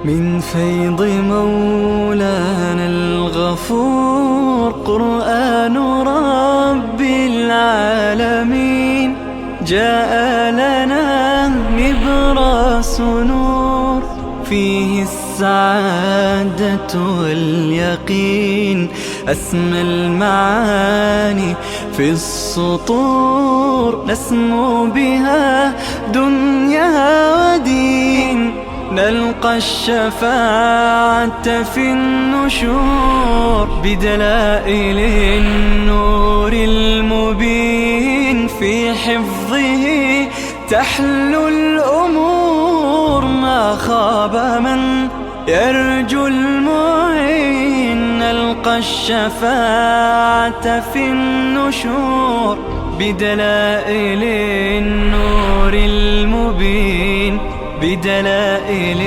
من فيض مولانا الغفور قرآن رب العالمين جاء لنا نبراس نور فيه السعادة واليقين أسمى المعاني في السطور نسمو بها دنيا ودين نلقى الشفاعة في النشور بدلائل النور المبين في حفظه تحلو الأمور ما خاب من يرجو المعين نلقى الشفاعة في النشور بدلائل النور المبين بدلائل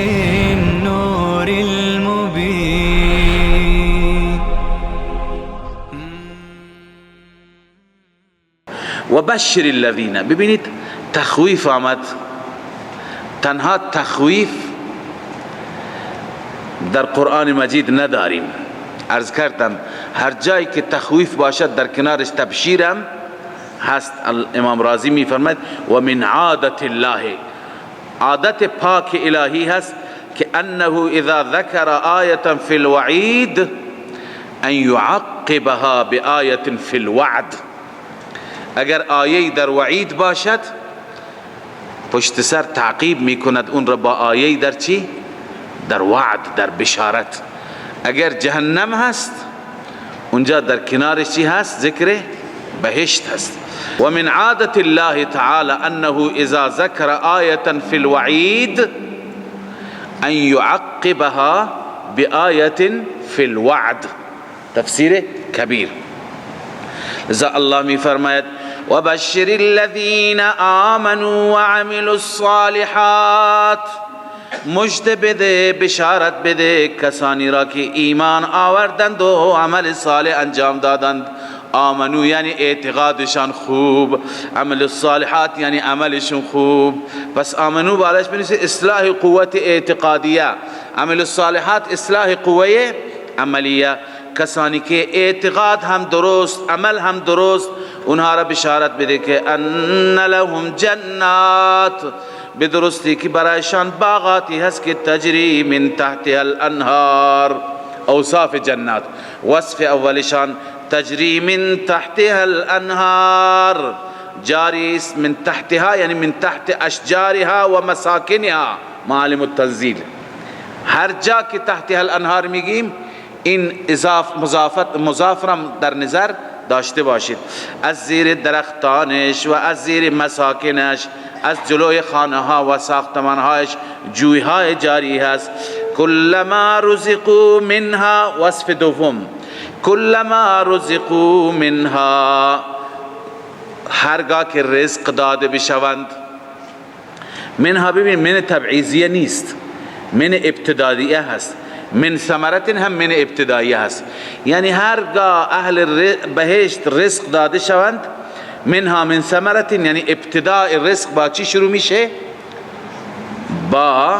النور المبين. وبشر الذين. ببینید تخویف آمد، تنها تخویف در قرآن مجید نداریم. عرض کردم هر جایی که تخویف باشد در کنارش تبشیرم هست. امام رازی می فرماید و من عادت الله، عادت پاک الهی هست که انه اذا ذکر آیه فی الوعید ان یعقبها بآیه فی الوعد. اگر آیه در وعید باشد پشت سر تعقیب میکند اون را با آیه در چی؟ در وعد، در بشارت. اگر جهنم هست اونجا در کنارش چی هست؟ ذکر بهشت هست. و من عادت الله تعالی انه اذا ذکر آیه فی الوعید ان یعقبها بآیه فی الوعد. تفسیر کبیر. لذا الله می فرماید وبشر الذین آمنوا وعملوا الصالحات. مجد بده، بشارت بده کسانی را که ایمان آوردند و عمل صالح انجام دادند. آمنو یعنی اعتقادشان خوب، عمل الصالحات یعنی عملشون خوب. پس آمنو بالش بنویسه اصلاح قوت اعتقادیه، عمل الصالحات اصلاح قوه عملیه. کسانی که اعتقاد هم درست، عمل هم درست، اونها را بشارت بده که ان لهم جنات، به درستی که برایشان باغاتی هست که تجری من تحتها الانهار. اوصاف جنات، وصف اولشان تجری من تحتها الانهار، جاری است من تحتها یعنی من تحت اشجارها و مساکنها. معالم التنزیل هر جا که تحتها الانهار میگیم این مضافرم در نظر داشته باشید. از زیر درختانش و از زیر مساکنش، از جلوی خانه ها و ساختمان هایش جوی های جاری هست. کلما رزقوا منها، وصف دوم، کلما رزقوا منها، هرگاه که رزق داده بشوند. منها ببین من تبعیضیه نیست، من ابتداییه هست. من ثمرت هم من ابتداییه هست، یعنی هرگاه اهل بهشت رزق داده شوند. منها من ثمرت یعنی ابتدای رزق با چی شروع میشه؟ با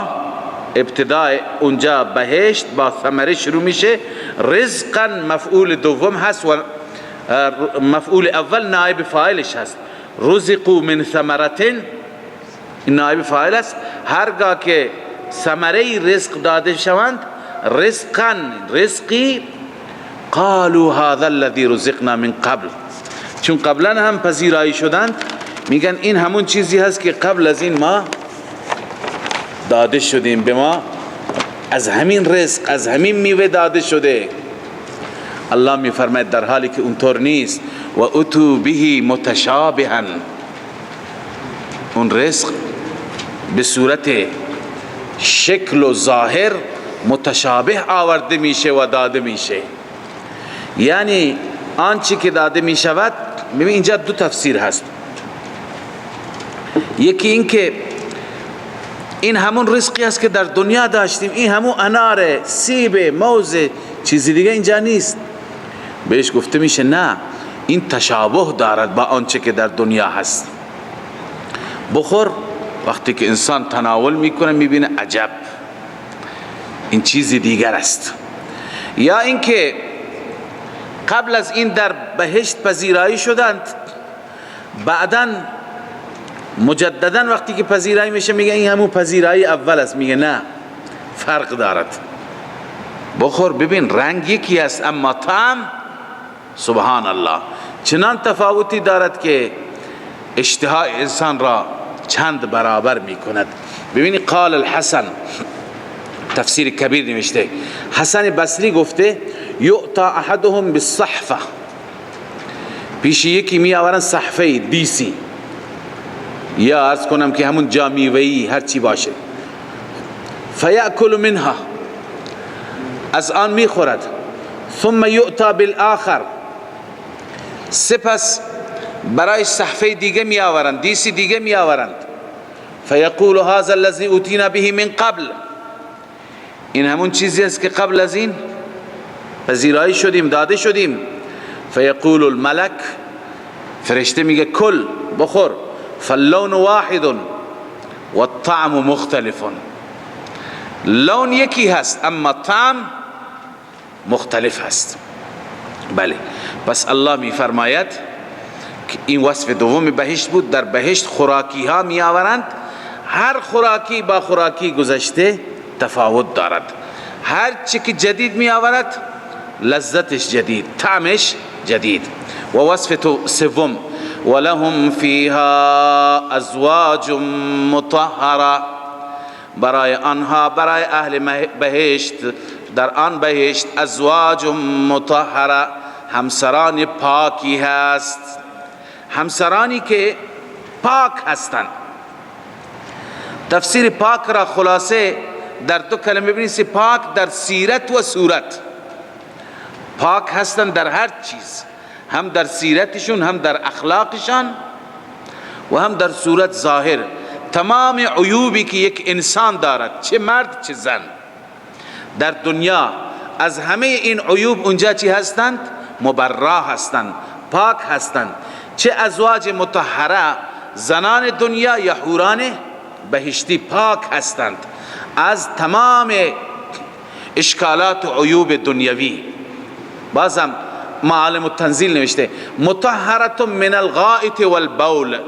ابتدای اونجا بهشت با ثمره شروع میشه. رزقا مفعول دوم هست و مفعول اول نائب فاعلش هست. رزقوا من ثمرت نائب فاعل است. هرگاه که ثمره رزق داده شوند، رزقا رزقی، قالوا هذا الذي رزقنا من قبل، چون قبلا هم پذیرایی شدند میگن این همون چیزی هست که قبل از این ما داده شدیم، به ما از همین رزق، از همین میوه داده شده. الله میفرماید در حالی که اونطور نیست و اتوا به متشابها، اون رزق به صورت شکل و ظاهر متشابه آورده میشه و داده میشه. یعنی آنچه که داده میشود، ببین اینجا دو تفسیر هست. یکی این که این همون رزقی است که در دنیا داشتیم، این همون انار، سیب، موز، چیزی دیگه اینجا نیست. بهش گفته میشه نه، این تشابه دارد با آنچه که در دنیا هست. بخور، وقتی که انسان تناول میکنه میبینه عجب، این چیزی دیگر است. یا اینکه قبل از این در بهشت پذیرایی شدند، بعداً مجددا وقتی که پذیرایی میشه میگه این همون پذیرایی اول است. میگه نه، فرق دارد. بخور ببین رنگ یکی است اما طعم سبحان الله چنان تفاوتی دارد که اشتها انسان را چند برابر میکند. ببینید قال الحسن، تفسیر کبیر نوشته، حسن بصری گفته یؤتا احدهم بالصحفه، پیش یکی می آورن صحفه دیسی یا عرض کنم که همون جامیوهی هر چی باشه، فیأکل منها، از آن می خورد، ثم یؤتا بالآخر، سپس برای صحفه دیگه می آورند، دیسی دیگه می آورند، فیقول هذا الذي اوتینا به من قبل، این همون چیزی است که قبل از این پذیرایی شدیم داده شدیم. فیقول الملک، فرشته میگه کل بخور، فاللون واحد والطعم مختلف، لون یکی هست اما طعم مختلف هست. بله، پس الله میفرماید که این وصف دوم بهشت بود. در بهشت خوراکی ها می آورند، هر خوراکی با خوراکی گذشته تفاوت دارد، هر چی که جدید می آورد لذتش جدید، طعمش جدید. و وصف سوم ولهم فیها ازواج مطهره، برای آنها، برای اهل بهشت در آن بهشت ازواج مطهره، همسران پاکی هست، همسرانی که پاک هستند. تفسیر پاک را خلاصه در دو کلمه بنویسی، پاک در سیرت و صورت، پاک هستند در هر چیز، هم در سیرتشون، هم در اخلاقشان و هم در صورت ظاهر. تمام عیوبی که یک انسان دارد، چه مرد چه زن، در دنیا از همه این عیوب اونجا چی هستند؟ مبرا هستند، پاک هستند. چه ازواج مطهره، زنان دنیا یا حوران بهشتی پاک هستند از تمام اشکالات و عیوب دنیوی. بازم معالم التنزیل نوشته مطهرة من الغائط والبول،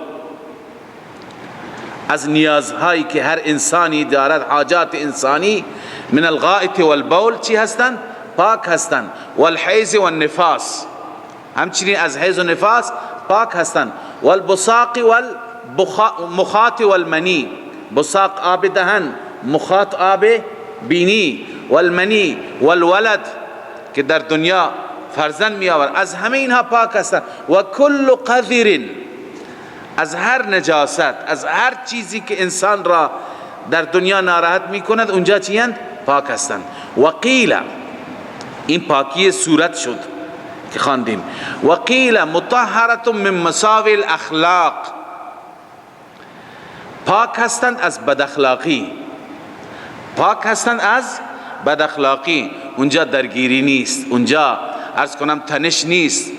از نیازهایی که هر انسانی دارد، حاجات انسانی، من الغائط والبول چی هستند؟ پاک هستند. والحیض والنفاس، همچنین از حیض و نفاس پاک هستند. والبصاق والمخاط والمنی، بصاق آب دهن، مخاط آب بینی، والمنی والولد که در دنیا فرزند می آورد، از همه اینها پاک هستند. و کل قذر، از هر نجاست، از هر چیزی که انسان را در دنیا ناراحت می کند اونجا چی هستند؟ پاک هستند. و قیل، این پاکی صورت شد که خواندیم، و قیل مطهرة من مساوی الاخلاق، پاک هستند از بد اخلاقی، پاک هستند از بد اخلاقی، اونجا درگیری نیست، اونجا عرض کنم تنش نیست،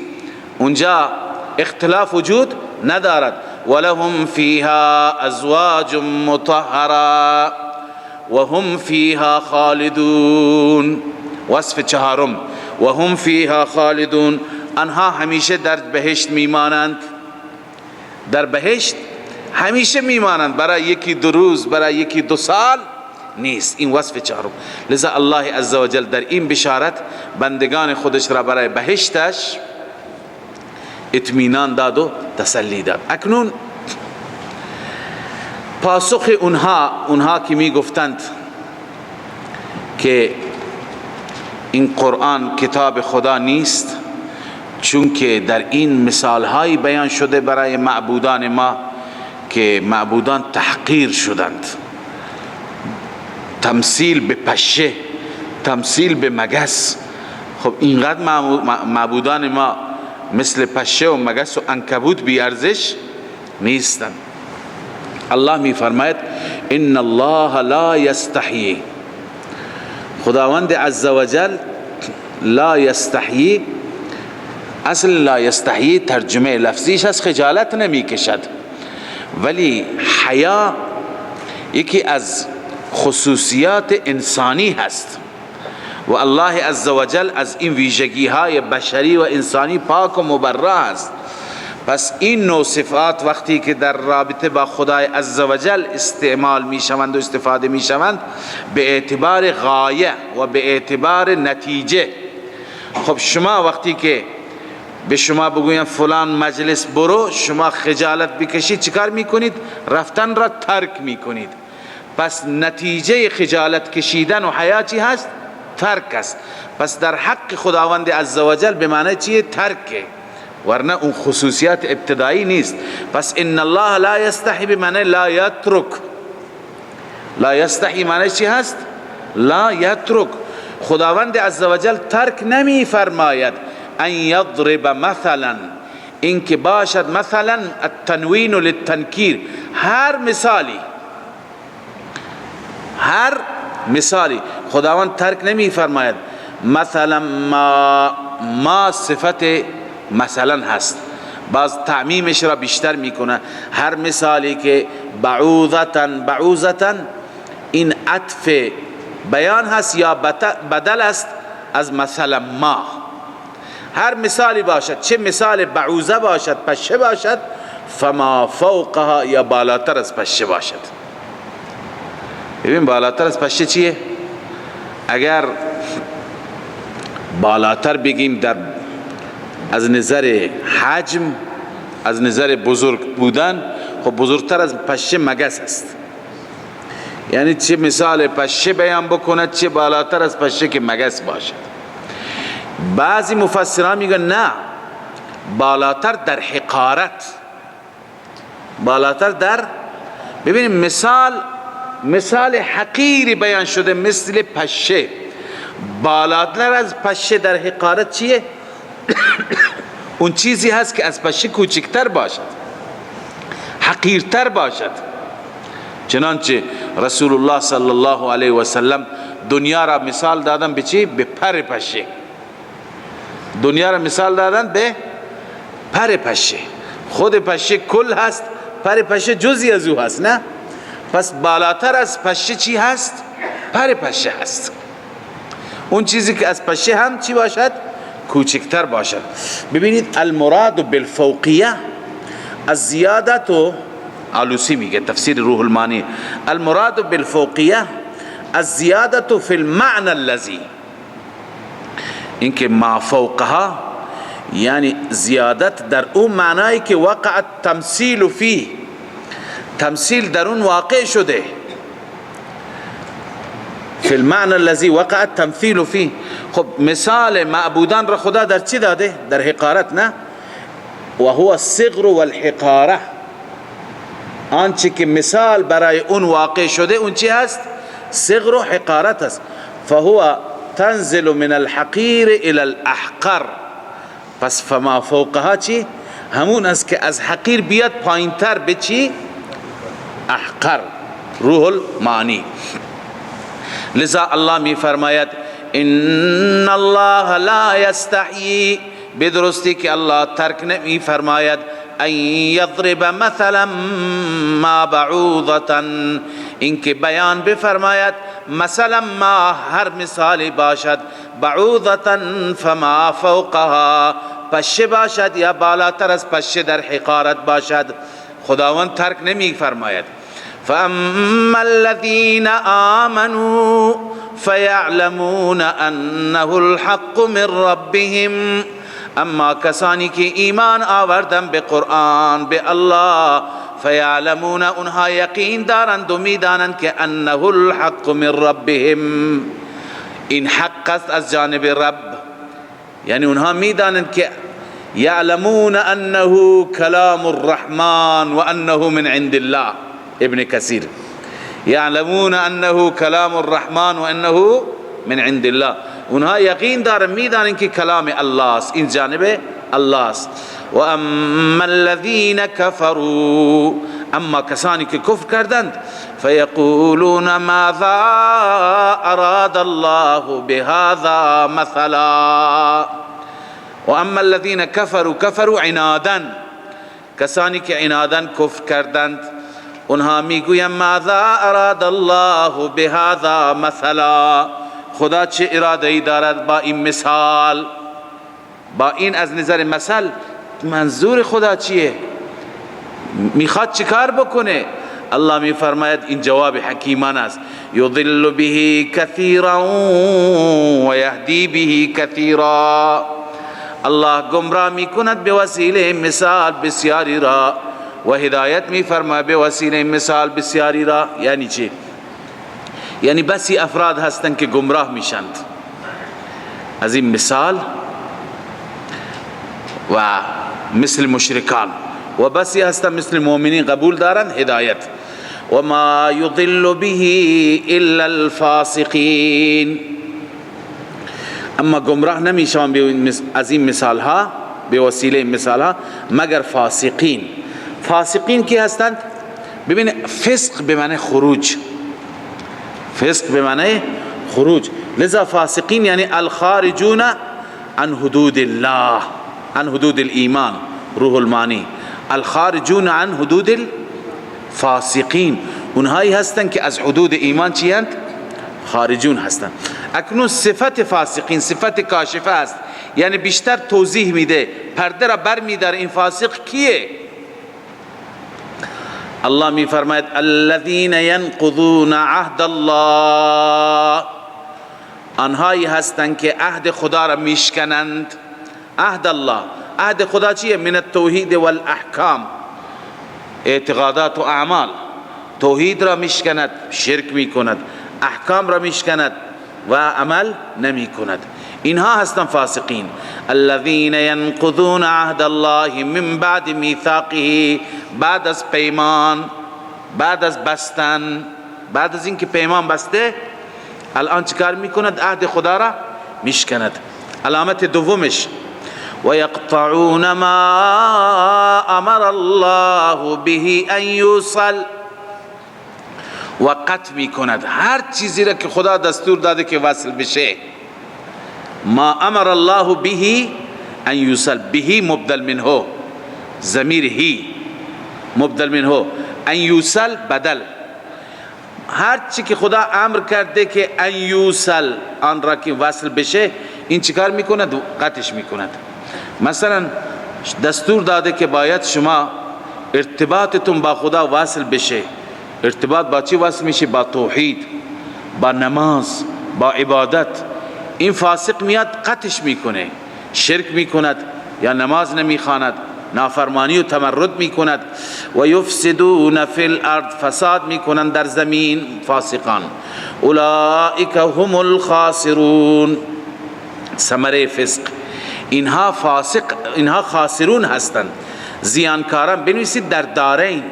اونجا اختلاف وجود ندارد. ولهم فیها ازواج مطهره وهم فیها خالدون. وصف چهارم وهم فیها خالدون، آنها همیشه در بهشت میمانند، در بهشت همیشه میمانند، برای یکی دو روز، برای یکی دو سال نیست. این وصف چهارم. لذا الله عزوجل در این بشارت بندگان خودش را برای بهشتش اطمینان داد و تسلی داد. اکنون پاسخ اونها که می گفتند که این قرآن کتاب خدا نیست، چون که در این مثال هایی بیان شده برای معبودان ما که معبودان تحقیر شدند، تمثیل به پشه، تمثیل به مگس. خب اینقدر معبودان ما مثل پشه و مگس و عنکبوت بی ارزش نیستند. الله می فرماید ان الله لا یستحیی، خداوند عزوجل لا یستحیی، اصل لا یستحیی ترجمه لفظیش از خجالت نمی کشد، ولی حیا یکی از خصوصیات انسانی هست و الله عزوجل از این ویژگی های بشری و انسانی پاک و مبرأ است. پس این نوع صفات وقتی که در رابطه با خدای عزوجل استعمال می شوند و استفاده می شوند به اعتبار غایه و به اعتبار نتیجه. خب شما وقتی که به شما بگویم فلان مجلس برو، شما خجالت بکشید، چیکار میکنید؟ رفتن را ترک میکنید. پس نتیجه خجالت کشیدن و حیا چی هست؟ ترک است. پس در حق خداوند عزوجل به معنی چیه؟ ترکه، ورنه اون خصوصیات ابتدایی نیست. پس ان الله لا یستحی به معنی لا یترک. لا یستحی معنی چی هست؟ لا یترک. خداوند عزوجل ترک نمی فرماید. ان یضرب مثلا، این که باشد مثلا التنوین للتنکیر، هر مثالی خداوند ترک نمی فرماید. مثلا ما صفت مثلا هست، باز تعمیمش را بیشتر میکنه. هر مثالی که بعوضتن این عطف بیان هست یا بدل است از مثلا ما. هر مثالی باشد، چه مثال بعوضه باشد، پشه باشد، فما فوقها یا بالاتر از پشه باشد. ببین بالاتر از پشه چیه؟ اگر بالاتر بگیم در از نظر حجم، از نظر بزرگ بودن، خب بزرگتر از پشه مگس است. یعنی چه مثال پشه بیان بکند، چه بالاتر از پشه که مگس باشد. بعضی مفسران میگن نه، بالاتر در حقارت، بالاتر در، ببینیم مثال حقیری بیان شده مثل پشه. بالاتر از پشه در حقارت چیه؟ اون چیزی هست که از پشه کوچکتر باشد، حقیرتر باشد. چنانچه رسول الله صلی الله علیه و سلم دنیا را مثال دادن به چی؟ به پر پشه. دنیا را مثال دادن به پر پشه. خود پشه کل هست، پر پشه جزئی از او هست، نه؟ پس بالاتر از پشه چی هست؟ پر پشه هست. اون چیزی که از پشه هم چی باشد؟ کوچکتر باشد. ببینید المراد بالفوقیه از زیادت و علوسی میگه تفسیر روح المانی، المراد بالفوقیه از زیادت فی المعنى الذی، اینکه ما فوقها یعنی زیادت در اون معنایی که وقع تمثیل فی، تمثیل در اون واقع شده. فی المعنى الذی وقع التمثیل فی. خب مثال معبودان را خدا در چی داده؟ در حقارت، نه؟ و هو الصغر والحقاره، آنچه که مثال برای اون واقع شده اون چی هست؟ صغر و حقارت است. فهو تنزل من الحقیر الى الاحقر. پس فما فوقها چی؟ همون است که از حقیر بیاد پایینتر به چی؟ احقر. روح المعانی. لذا الله می فرماید ان الله لا یستحیی، بدرستی که الله ترک نمی فرماید ان یضرب مثلا ما بعوضة، اینکه بیان بفرماید مثلا ما هر مثالی باشد، بعوضة فما فوقها پشه باشد یا بالاتر از پشه در حقارت باشد. خداوند ترک نمی فرماید. فاما الذين آمنوا فيعلمون انه الحق من ربهم، اما کسانی که ایمان آوردن به قرآن، به الله، فیعلمون اونها یقین دارند و میدانند که انه الحق من ربهم، این حق است از جانب رب. یعنی اونها میدانند که یعلمون انه کلام الرحمن و انه من عند الله. ابن کثیر یعلمون انه کلام الرحمن و انه من عند الله، اونها یقین دارن میدانن که کلام الله است، این جانب الله است. و اما الذين كفروا، اما کسانی که کفر کردند، فیقولون ماذا اراد الله بهذا مثلا. و اما الذين كفروا عنادا، کسانی که عنادا کفر کردند، اونها میگوین ماذا اراد الله بهذا مثلا، خدا چه اراده ای دارد با این مثال، با این از نظر مثل منظور خدا چیه، میخواد چیکار بکنه؟ الله میفرماید این جواب حکیمان است، یضل به کثیرا و یهدی به کثیرا، الله گمراه میکند به وسیله مثال بسیاری را و هدایت میفرماید به وسیله مثال بسیاری را. یعنی چی؟ یعنی بسی افراد هستند که گمراه میشند از این مثال و مثل مشرکان، و بسی هستند مثل مؤمنین قبول دارند هدایت. و ما یضل به الا الفاسقین، اما گمراه نمیشوند از این مثال ها به وسیله مثال ها مگر فاسقین. فاسقین کی هستند؟ ببین فسق به معنی خروج، فسق به معنی خروج، لذا فاسقین یعنی الخارجون عن حدود الله، عن حدود الایمان، روح المانی، الخارجون عن حدود الفاسقین، اونهایی هستند که از حدود ایمان چی هستند؟ خارجون هستند. اکنون صفت فاسقین صفت کاشفه است، یعنی بیشتر توضیح میده، پرده را بر میداره این فاسق کیه. الله می فرماید الذين ينقضون عهد الله، آنهایی هستند که عهد خدا را میشکنند. عهد الله، عهد خدا چیه؟ من التوحید والاحکام، اعتقادات و اعمال. توحید را میشکند، شرک میکند، احکام را میشکند و عمل نمیکند، اینها هستند فاسقین. الذين ينقضون عهد الله من بعد میثاقه، بعد از پیمان، بعد از بستن، بعد از اینکه پیمان بسته الان چیکار میکند؟ عهد خدا را میشکند. علامت دومش و یقطعون ما امر الله به ان یوصل، و قطع میکند هر چیزی را که خدا دستور داده که وصل بشه. ما امر الله به ان یوصل، به مبدل منه، ضمیر هی مبدل منه، ان یوصل بدل، هر چی که خدا امر کرده که ان یوصل آن را که وصل بشه، این چیکار میکند؟ قطعش میکند. مثلا دستور داده که باید شما ارتباطتون با خدا وصل بشه. ارتباط با چی وصل میشه؟ با توحید، با نماز، با عبادت. این فاسق میاد قطعش میکنه، شرک میکند یا نماز نمیخواند، نافرمانی و تمرد میکند. و یفسدون فی الارض، فساد میکنند در زمین فاسقان. اولئک هم الخاسرون، ثمره فسق، اینها فاسق، اینها خاسرون هستند، زیانکاران. بنویسید در دارین،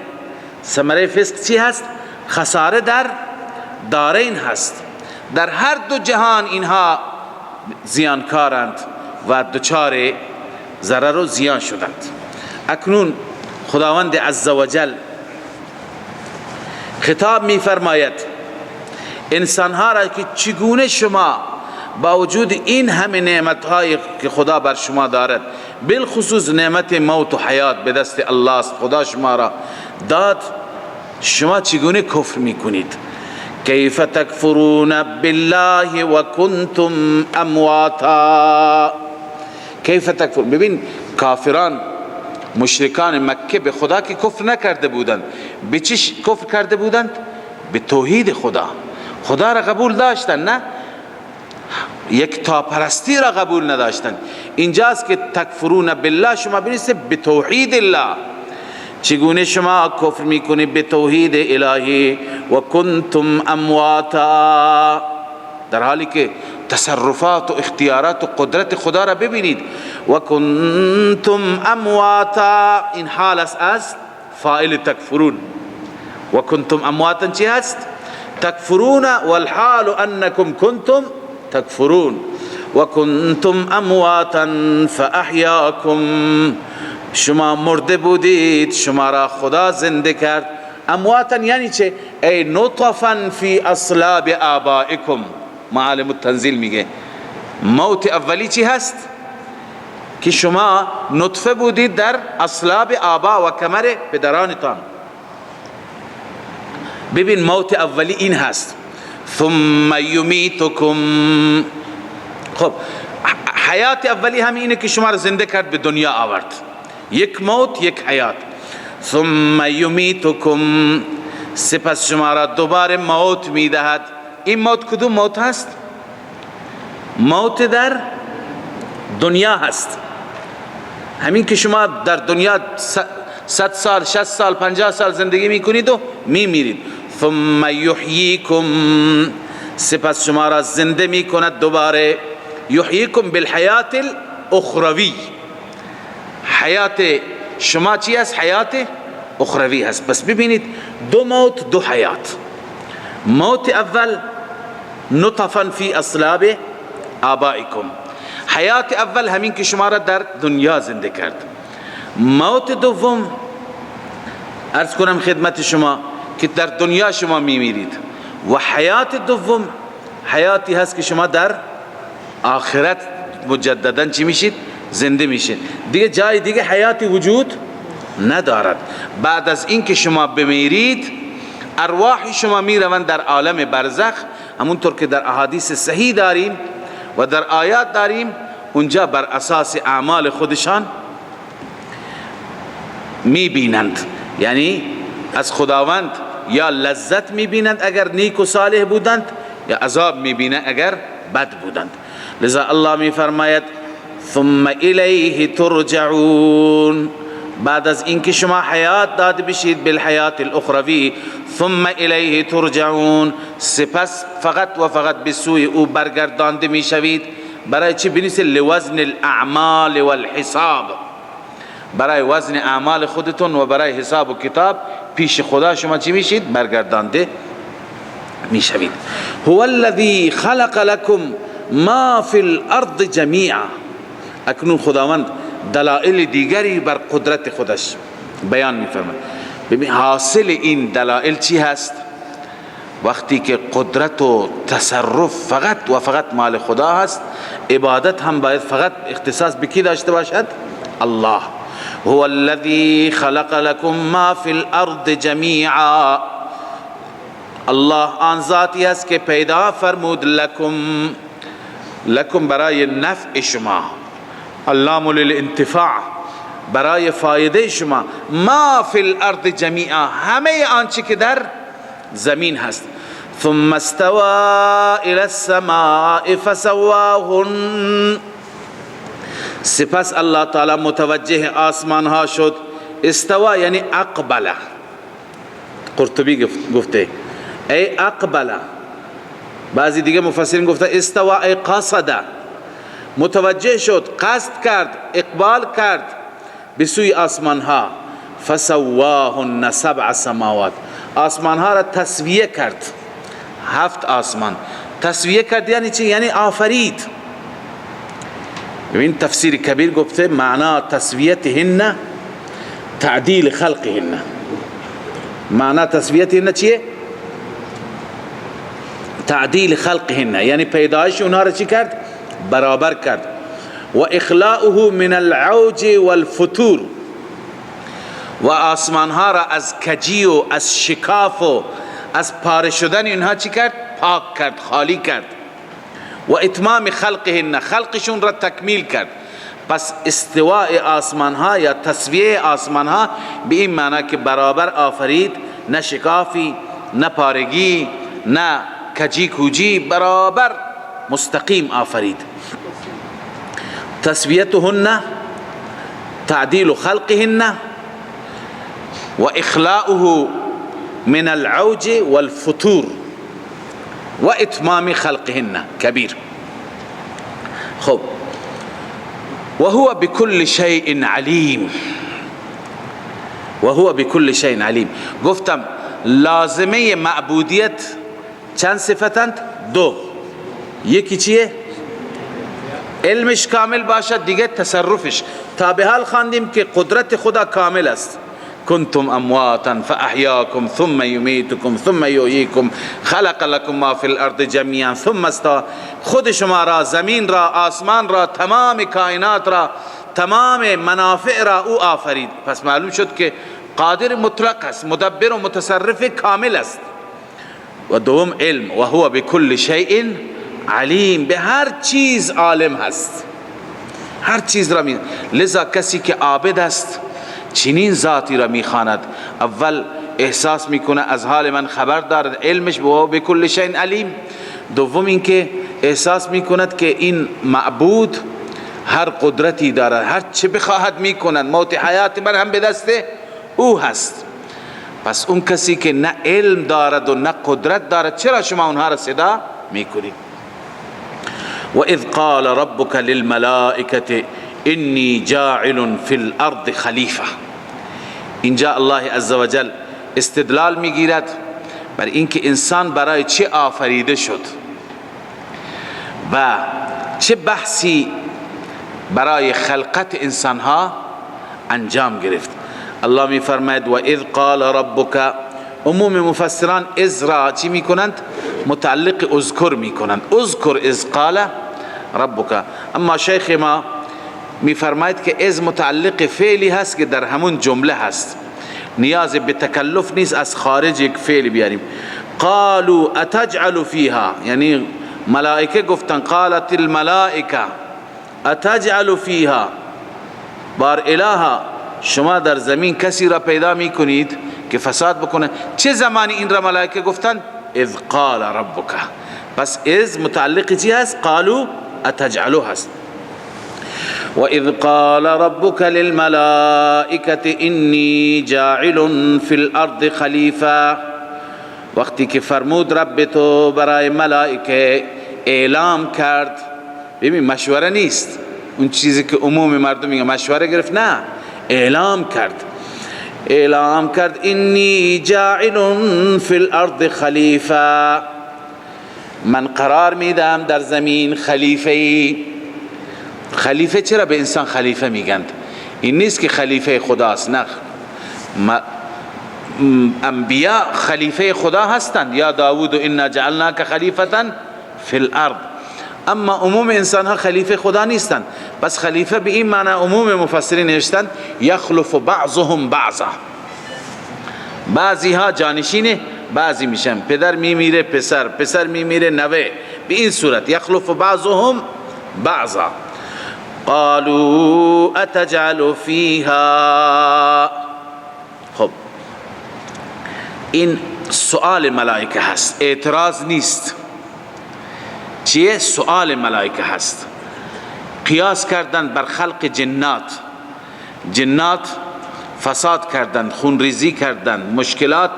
ثمره فسق چی هست؟ خساره در دارین هست، در هر دو جهان اینها زیانکارند و دچار ضرر و زیان شدند. اکنون خداوند عزوجل خطاب می فرماید انسانها را که چگونه شما با وجود این همه نعمت‌های که خدا بر شما دارد، بالخصوص نعمت موت و حیات به دست الله است، خدا شما را داد، شما چگونه کفر میکنید؟ کیف تکفرون بالله و کنتم امواتا، کیف تکفر. ببین کافران مشرکان مکه به خدا که کفر نکرده بودند، به چی کفر کرده بودند؟ به توحید خدا. خدا را قبول داشتن، نه یک تاپرستی را قبول نداشتن. اینجاست که تکفرون بالله، شما بنویسید به توحید الله. چگونه شما کفر میکنید به توحید الهی؟ و کنتم امواتا، در حالی که تصرفات و اختیارات و قدرت خدا را ببینید. و کنتم امواتا، این حال است از فاعل تکفرون. و کنتم امواتا چی هست؟ تکفرون والحال انکم کنتم تکفرون. و کنتم امواتا فاحیاکم، شما مرده بودید، شما را خدا زنده کرد. امواتا یعنی چه؟ ای نطفا فی اصلاب آبائکم. معالم التنزیل میگه موت اولی چی هست؟ که شما نطفه بودید در اصلاب آبا و کمر پدرانتان. ببین موت اولی این هست، ثم یمیتکم. خب حیات اولی هم اینه که شما را زنده کرد به دنیا آورد، یک موت یک حیات. ثم یمیتکم، سپس شما را دوباره موت میدهد. این موت کدوم موت هست؟ موت در دنیا هست، همین که شما در دنیا 100 سال 60 سال 50 سال زندگی میکنید و میمیرید. ثم یحییکم، سپس شما را زنده میکند دوباره. یحییکم بالحیات الاخروی، حیات شما چی است؟ حیات اخروی هست. پس ببینید دو موت دو حیات. موت اول نطفا فی اصلاب آبائکم، حیات اول همین که شما را در دنیا زنده کرد. موت دوم عرض کنم خدمت شما که در دنیا شما میمیرید، و حیات دوم حیاتی هست که شما در آخرت مجددا چی میشید؟ زنده میشید. دیگه جای دیگه حیاتی وجود ندارد. بعد از این که شما بمیرید ارواح شما میروند در عالم برزخ، همونطور که در احادیث صحیح داریم و در آیات داریم. اونجا بر اساس اعمال خودشان میبینند، یعنی از خداوند یا لذت میبینند اگر نیک و صالح بودند، یا عذاب میبینند اگر بد بودند. لذا الله میفرماید ثم الیه ترجعون، بعد از اینکه شما حیات داده بشید بالحیات الاخروی، ثم الیه ترجعون، سپس فقط و فقط به سوی او برگردانده میشوید. برای چی؟ بنویسید لوزن الاعمال والحساب، برای وزن اعمال خودتون و برای حساب و کتاب پیش خدا شما چی میشید؟ برگردانده میشوید. هو الذی خلق لكم ما فی الارض جمیعا، اکنون خداوند دلائل دیگری بر قدرت خودش بیان میفرماید. ببین حاصل این دلائل چی هست؟ وقتی که قدرت و تصرف فقط و فقط مال خدا هست، عبادت هم باید فقط اختصاص به کی داشته باشد؟ الله. هو الذی خلق لكم ما فی الارض جمیعا، الله آن ذاتی است که پیدا فرمود لکم برای نفع شما، اللام للانتفاع، برای فایده شما، ما فی الارض جمیعا، همه آنچه که در زمین هست. ثم استوى الى السماء فسواهن، سپس الله تعالی متوجه آسمان ها شد. استوا یعنی اقبله، قرطبی گفته ای اقبله، بعضی دیگه مفسرین گفته استوا ای قصده، متوجه شد، قصد کرد، اقبال کرد به سوی آسمان ها. فسواهن 7 سماوات، آسمان ها را تسویه کرد، 7 آسمان تسویه کرد. یعنی چی؟ یعنی آفرید. ببین تفسیر کبیر گفته معنا تسویتهن تعدیل خلقهن. معنا تسویتهن چیه؟ تعدیل خلقهن، یعنی پیدایش اونها را چی کرد؟ برابر کرد. و اخلاؤه من العوج والفتور، و آسمان ها را از کجی و از شکاف و از پاره شدن اینها چی کرد؟ پاک کرد، خالی کرد. و اتمام خلقهن، خلقشون را تکمیل کرد. پس استواء آسمان ها یا تسویه آسمان ها به این معنی که برابر آفرید، نه شکافی، نه پارگی، نه کجی کوجی، برابر مستقیم آفرید. تسویتهن تعدیل خلقهن و اخلاؤه من العوج والفتور و اتمام خلقهن کبیر. خب و هو بكل شیء علیم، و هو بكل شیء علیم. گفتم لازمه معبودیت چند صفتند؟ 2. یکی چیه؟ علمش کامل باشد، دیگه تصرفش. تا به حال خواندیم که قدرت خدا کامل است. کنتم امواتا فاحیاکم ثم یمیتکم ثم یحییکم خلق لكم ما فی الارض جمیعا ثم استوى. خود شما را، زمین را، آسمان را، تمام کائنات را، تمام منافع را او آفرید. پس معلوم شد که قادر مطلق است، مدبر و متصرف کامل است. و دوم علم و هو بكل شیء علیم، به هر چیز عالم هست، هر چیز را می. لذا کسی که عابد است چنین ذاتی را میخواند، اول احساس میکنه از حال من خبر دارد، علمش و بكل شیء علیم. دوم اینکه احساس میکند که این معبود هر قدرتی دارد، هر چه بخواهد میکند، موت حیات من هم به دست او هست. پس اون کسی که نه علم دارد و نه قدرت دارد، چرا شما اونها را صدا میکنید؟ و اذ قال ربک للملائکه انی جاعل فی الارض خلیفه. اینجا الله عزوجل استدلال میگیرد بر اینکه انسان برای چه آفریده شد و چه بحثی برای خلقت انسانها انجام گرفت. الله می فرماید و اذ قال ربک. عموم مفسران اذ را چی می کنند؟ متعلق اذکر می کنند، اذکر اذ قال ربک. اما شیخ ما می فرماید که اذ متعلق فعلی هست که در همون جمله هست، نیاز به تکلف نیست از خارج یک فعل بیاریم. قالوا اتجعل فیها، یعنی ملائکه گفتن، قالت الملائکه اتجعل فیها، بار الها شما در زمین کسی را پیدا می کنید که فساد بکنه. چه زمانی این را ملائکه گفتن؟ اذ قال ربک. پس اذ متعلق چی هست؟ قالوا اتجعلو هست. و اذ قال ربک للملائکه انی جاعل فی الارض خلیفه. وقتی که فرمود رب تو برای ملائکه اعلام کرد، ببین مشوره نیست، اون چیزی که عموم مردم میگن مشوره گرفت، نه، اعلام کرد. اعلام کرد انی جاعل فی الارض خلیفه، من قرار میدم در زمین خلیفه. خلیفه چرا به انسان خلیفه میگند؟ این نیست که خلیفه خداست، نه، انبیاء خلیفه خدا هستند. یا داوود انا جعلناک خلیفه فی الارض. اما عموم انسان ها خلیفه خدا نیستند. پس خلیفه به این معنی عموم مفسرین نوشتند یخلف بعضهم بعضا، بعضی ها جانشین بعضی میشن، پدر میمیره پسر، پسر میمیره نوه، به این صورت یخلف بعضهم بعضا. قالوا اتجعل فیها. خب این سؤال ملائکه هست، اعتراض نیست. چیه؟ سؤال ملائکه هست. قیاس کردن بر خلق جنات. جنات فساد کردند، خونریزی کردند، مشکلات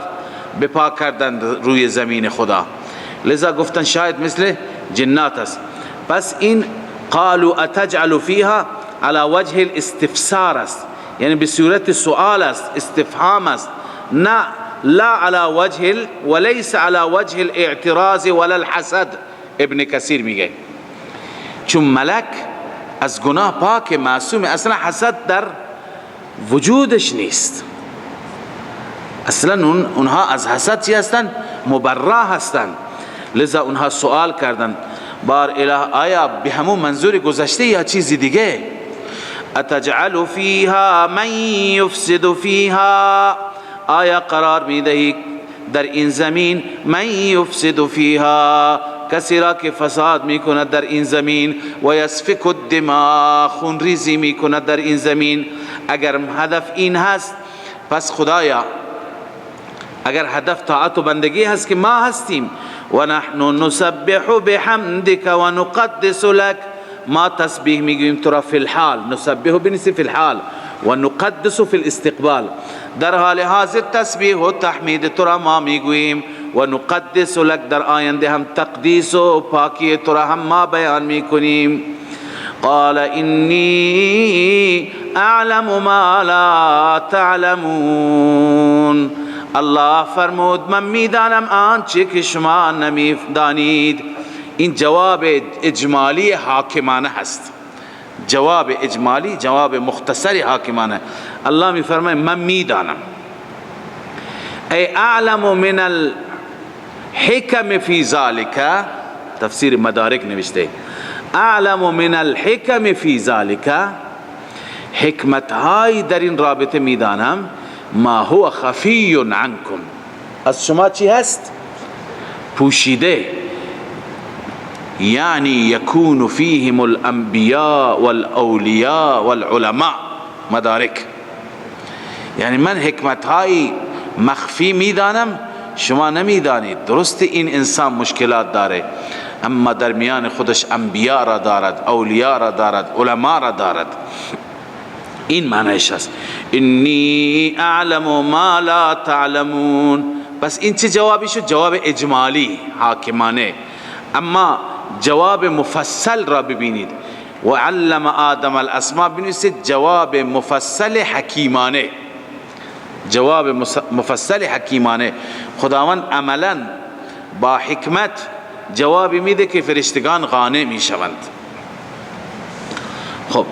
بپا کردند روی زمین خدا، لذا گفتن شاید مثل جنات است. پس این قالوا اتجعل فیها على وجه الاستفسار است، یعنی به صورت سؤال است، استفهام است، نه لا على وجه وليس على وجه الاعتراض ولا الحسد. ابن کثیر میگه چون ملک از گناه پاک معصوم، اصلا حسد در وجودش نیست، اصلا اونها از حسد چی هستن؟ مبرا هستن. لذا اونها سوال کردن بار اله آیا به همون منظور گذشته یا چیزی دیگه؟ اتجعل فیها من یفسد فیها، آیا قرار میدهی در این زمین من یفسد فیها، کسی را که فساد میکند در این زمین، و یسفک الدماء، خونریزی میکند در این زمین. اگر هدف این هست، پس خدایا اگر هدف طاعت و بندگی هست که ما هستیم، و نحن نسبح بحمدک و نقدس لک، ما تسبیح میگویم تو را فی الحال، نسبح بنسی فی الحال و نقدس فی الاستقبال، در حال حاضر تسبیح و تحمید تو را ما میگوییم، و نقدس لک، در آینده هم تقدیس و پاکی تو را هم ما بیان میکنیم. قال انی اعلم ما لا تعلمون، الله فرمود من میدانم آنچه که شما نمیدانید. این جواب اجمالی حاکمانه هست، جواب اجمالی، جواب مختصری حاکمانه. الله میفرماید من میدانم، ای اعلم من الحکم فی ذالک، تفسیر مدارک نوشته اعلم من الحکم فی ذالک، حکمت های در این رابطه میدانم، ما هو خفی عنکم، از شما چی هست؟ پوشیده، یعنی یکون فیهم الانبیاء والاولیاء والعلماء مدارک. یعنی من حکمتهای مخفی میدانم، شما نمیدانید. درست این انسان مشکلات داره، اما در میان خودش انبیاء را دارد، اولیاء را دارد، علماء را دارد. این معنیش است. انی اعلم ما لا تعلمون. بس این چه جوابی شد؟ جواب اجمالی حاکمانه. اما جواب مفصل را ببینید، وعلم آدم الاسماء، بنویسید جواب مفصل حکیمانه. جواب مفصل حکیمانه. خداوند عملا با حکمت جوابی میده که فرشتگان قانع میشوند. خب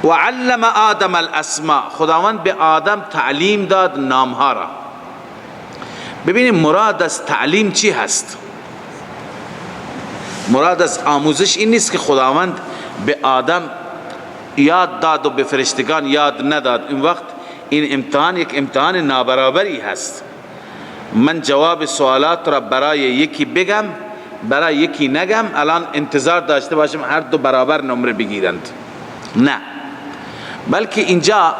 وعلم آدم الاسماء، خداوند به آدم تعلیم داد نامها را. ببینید مراد از تعلیم چی هست؟ مراد از آموزش این نیست که خداوند به آدم یاد داد و به فرشتگان یاد نداد. این وقت این امتحان یک امتحان نابرابری هست. من جواب سوالات را برای یکی بگم، برای یکی نگم، الان انتظار داشته باشم هر دو برابر نمره بگیرند. نه، بلکه اینجا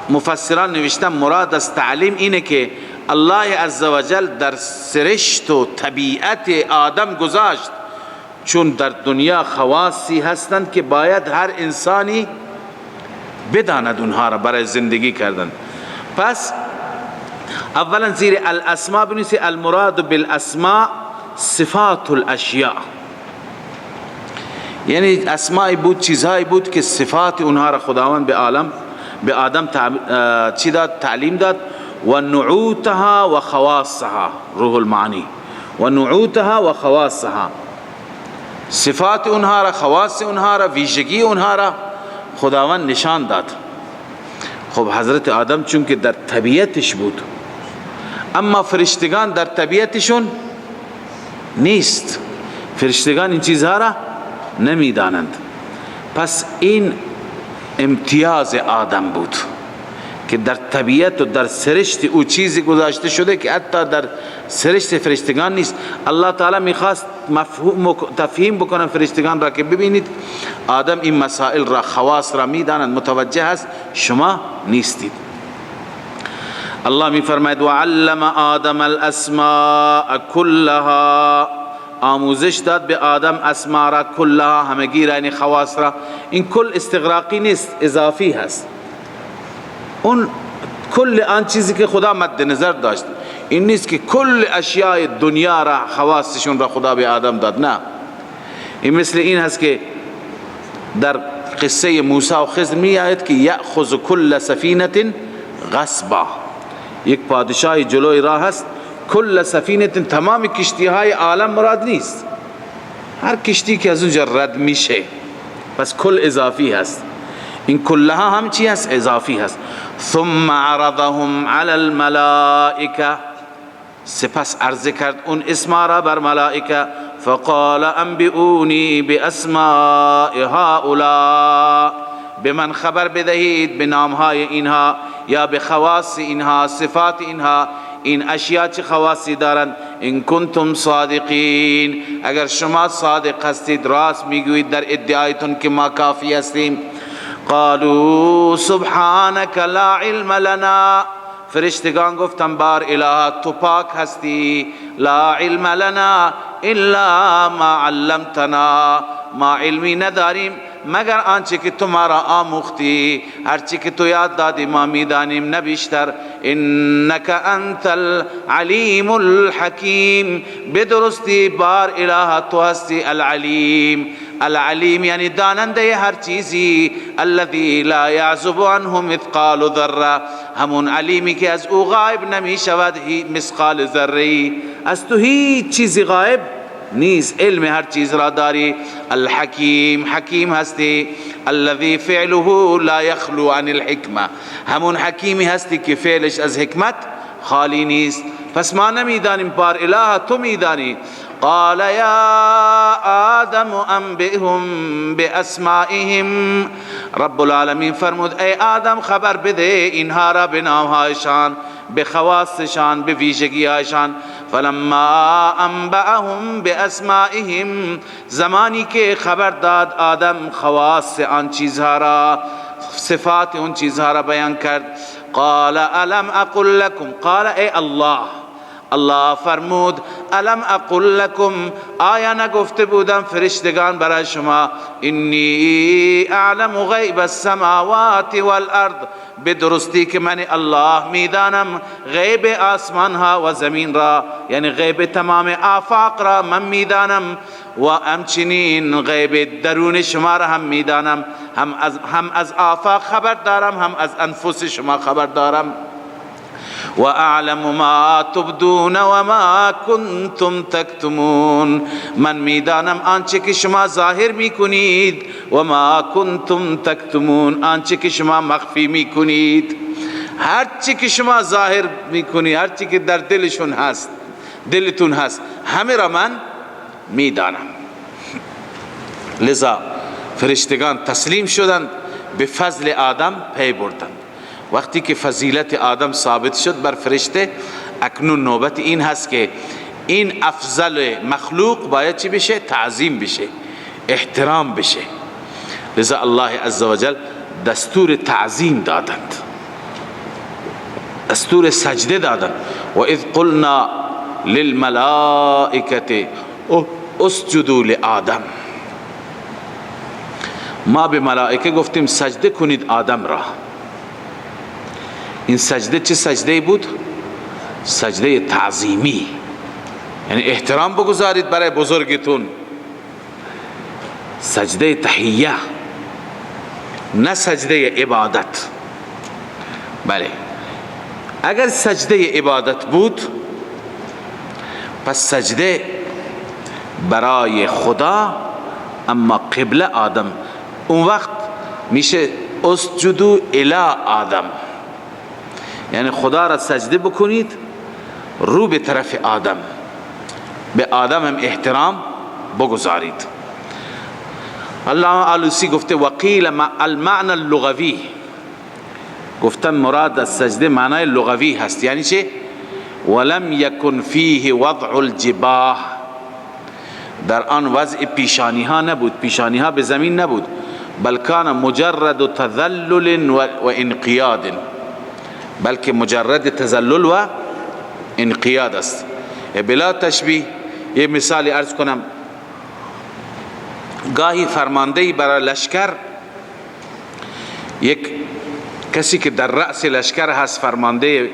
مفسران نوشتن مراد از تعلیم اینه که الله عزوجل در سرشت و طبیعت آدم گذاشت، چون در دنیا خواصی هستند که باید هر انسانی بداند اونها را برای زندگی کردن. پس اولا زیر الاسماء بنویسی المراد بالاسماء صفات الاشیاء، یعنی اسماء بود، چیزهایی بود که صفات اونها را خداوند به آدم چی داد؟ تعلیم داد. و نعوتها و خواصها، روح المعانی، و نعوتها و خواصها، صفات اونها را، خواص اونها را، ویژگی اونها را خداوند نشان داد. خب حضرت آدم چون که در طبیعتش بود، اما فرشتگان در طبیعتشون نیست، فرشتگان این چیزها را نمیدانند. پس این امتیاز آدم بود که در طبیعت و در سرشت او چیزی گذاشته شده که حتی در سرشت فرشتگان نیست. الله تعالی میخواست مفهوم و تفهیم بکنن فرشتگان را که ببینید آدم این مسائل را، خواص را میدانند، متوجه است، شما نیستید. الله میفرماید وعلم آدم الاسماء كلها، آموزش داد به آدم اسماء را، کلها همگی را، یعنی خواص را. این کل استغراقی نیست، اضافی هست. اون کل آن چیزی که خدا مد نظر داشت، این نیست که کل اشیاء دنیا را، خواصشون را خدا به آدم داد. نه، این مثل این هست که در قصه موسی و خضر می آید که یأخذ کل سفینه غصبا، یک پادشاهی جلوی راه هست، کل سفینه، تمام کشتی های عالم مراد نیست، هر کشتی که از اونجا رد میشه. پس کل اضافی هست، این کلها هم چی هست؟ اضافی هست. ثم عرضهم علی الملائکه، سپس عرض کرد اون اسما را بر ملائکه. فقال انبئونی باسماء هؤلاء، به من خبر بدهید به نامهای اینها یا به خواص اینها، صفات اینها، این اشیاء چه خواصی دارند. ان کنتم صادقین، اگر شما صادق هستید، راست میگویید در ادعایتون که ما کافی هستیم. قالوا سبحانك لا علم لنا، فرشتگان گفتن بار اله تو پاک هستی، لا علم لنا الا ما علمتنا، ما علمی نداریم مگر آنچه که تو ما را آموختی، هرچی که تو یاد دادی ما میدانیم نه بیشتر. انک انت العلیم الحکیم، بدرستی بار اله تو هستی العلیم. العلیم یعنی داننده هر چیزی، الذی لا یعزب عنه مثقال ذره، همون علیمی که از او غایب نمی شود مثقال ذره، از تو هیچ چیزی غایب نیست، علم هر چیز را داری. الحکیم، حکیم هستی. الذی فعله لا یخلو عن الحکمه، همون حکیمی هستی که فعلش از حکمت خالی نیست. پس ما نمیدانیم، بار اله تو میدانی. قال یا آدم انبئهم باسمائهم، رب العالمین فرمود ای آدم خبر بده اینها را به نامهایشان، به خواصشان، به ویژگیهایشان. فلما انبأهم باسمائهم، زمانی که خبر داد آدم خواص آن چیزها را، صفات اون چیزها را بیان کرد، قال الم اقل لكم، قال ای الله فرمود الم اقل لكم، آیا نگفته بودم فرشتگان برای شما انی اعلم غیب السماوات والارض، به درستی که من الله میدانم غیب آسمان ها و زمین را، یعنی غیب تمام آفاق را من میدانم و همچنین غیب درون شما را هم میدانم، هم از آفاق خبر دارم، هم از انفس شما خبر دارم. و اعلم ما تبدون و ما کنتم تکتمون، من میدانم آنچه که شما ظاهر میکنید و ما کنتم تکتمون، آنچه که شما مخفی میکنید. هر چی که شما ظاهر میکنید، هر چی که در دلتون هست، همه را من میدانم. لذا فرشتگان تسلیم شدند، به فضل آدم پی بردند. وقتی که فضیلت آدم ثابت شد بر فرشته، اکنون نوبت این هست که این افضل مخلوق باید چی بشه؟ تعظیم بشه، احترام بشه. لذا الله عزوجل دستور تعظیم دادند، دستور سجده دادند. و اذ قلنا للملائکه اسجدوا لآدم، ما به ملائکه گفتیم سجده کنید آدم را. این سجده چه سجده بود؟ سجده تعظیمی، یعنی احترام بگذارید برای بزرگتون. سجده تحیه، نه سجده عبادت. بله، اگر سجده عبادت بود پس سجده برای خدا، اما قبله آدم، اون وقت میشه اسجدوا الی آدم، یعنی خدا را سجده بکنید رو به طرف آدم، به آدم هم احترام بگذارید. الله آلوسی گفته وقیل المعنى اللغوی، گفتم مراد از سجده معنای لغوی هست، یعنی چه؟ ولم یکن فیه وضع الجباه، در آن وضع پیشانی ها نبود، پیشانی ها به زمین نبود، بل کان مجرد تذلل و انقیاد، بلکه مجرد تذلل و انقیاد است. بلا تشبیه یه مثالی عرض کنم. گاهی فرماندهی برای لشکر، یک کسی که در رأس لشکر هست، فرمانده